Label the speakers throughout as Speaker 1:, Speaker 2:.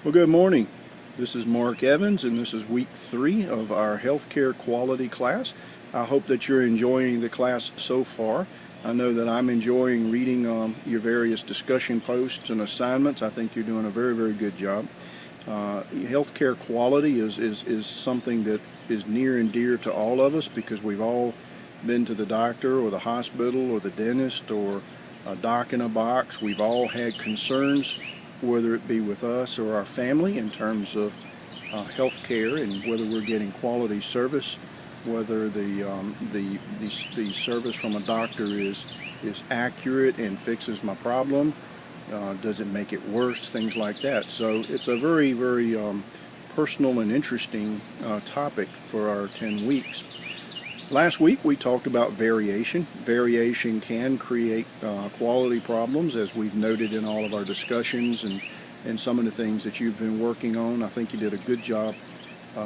Speaker 1: Well, good morning. This is Mark Evans, and this is week 3 of our healthcare quality class. I hope that you're enjoying the class so far. I know that I'm enjoying reading your various discussion posts and assignments. I think you're doing a very, very good job. Healthcare quality is something that is near and dear to all of us because we've all been to the doctor or the hospital or the dentist or a doc in a box. We've all had concerns, whether it be with us or our family, in terms of health care and whether we're getting quality service, whether the service from a doctor is accurate and fixes my problem, does it make it worse, things like that. So it's a very, very personal and interesting topic for our 10 weeks. Last week we talked about variation. Variation can create quality problems, as we've noted in all of our discussions and some of the things that you've been working on. I think you did a good job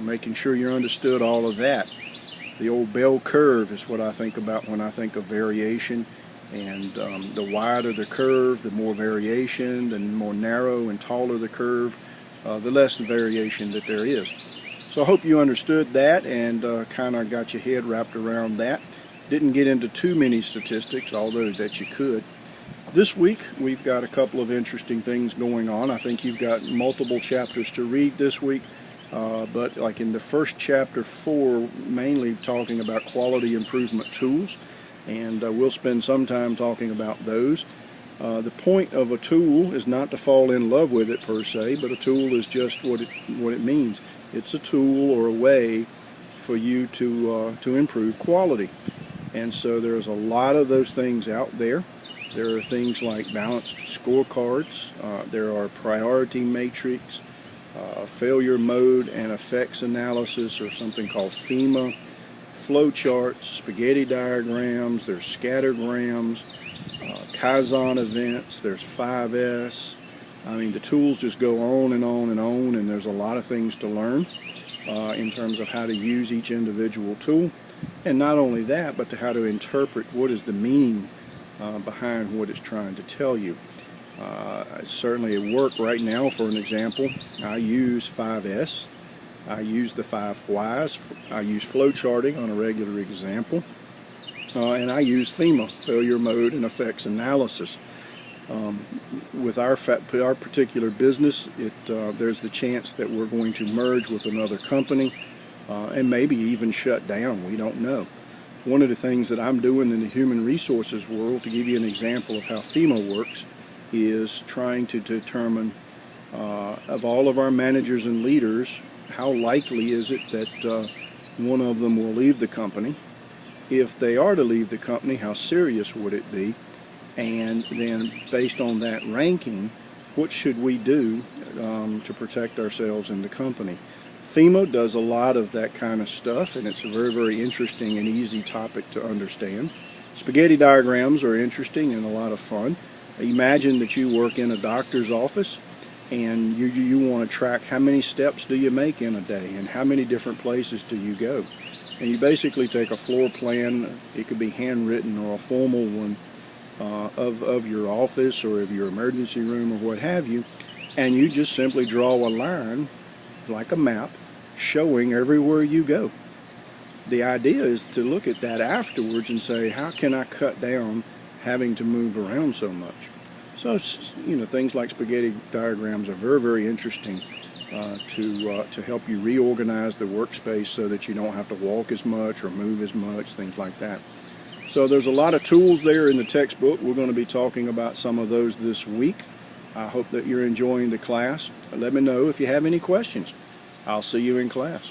Speaker 1: making sure you understood all of that. The old bell curve is what I think about when I think of variation. And the wider the curve, the more variation, the more narrow and taller the curve, the less variation that there is. So I hope you understood that and kind of got your head wrapped around that. Didn't get into too many statistics, although that you could. This week we've got a couple of interesting things going on. I think you've got multiple chapters to read this week, but like in the first chapter 4, mainly talking about quality improvement tools, and we'll spend some time talking about those. The point of a tool is not to fall in love with it per se, but a tool is just what it means. It's a tool or a way for you to improve quality. And so there's a lot of those things out there. There are things like balanced scorecards. There are priority matrix, failure mode and effects analysis, or something called FEMA, flow charts, spaghetti diagrams, there's scattergrams, Kaizen events, there's 5S. I mean, the tools just go on and on and on, and there's a lot of things to learn in terms of how to use each individual tool. And not only that, but to how to interpret what is the meaning behind what it's trying to tell you. Certainly at work right now, for an example, I use 5S. I use the 5 whys. I use flow charting on a regular example. And I use FEMA, failure mode and effects analysis. With our particular business, there's the chance that we're going to merge with another company and maybe even shut down. We don't know. One of the things that I'm doing in the human resources world, to give you an example of how FEMA works, is trying to determine of all of our managers and leaders, how likely is it that one of them will leave the company. If they are to leave the company, how serious would it be? And then based on that ranking, what should we do to protect ourselves in the company? FEMA does a lot of that kind of stuff, and it's a very, very interesting and easy topic to understand. Spaghetti diagrams are interesting and a lot of fun. Imagine that you work in a doctor's office and you want to track how many steps do you make in a day and how many different places do you go. And you basically take a floor plan, it could be handwritten or a formal one, of your office or of your emergency room or what have you, and you just simply draw a line like a map showing everywhere you go. The idea is to look at that afterwards and say, how can I cut down having to move around so much? So things like spaghetti diagrams are very, very interesting to help you reorganize the workspace so that you don't have to walk as much or move as much, things like that. So there's a lot of tools there in the textbook. We're going to be talking about some of those this week. I hope that you're enjoying the class. Let me know if you have any questions. I'll see you in class.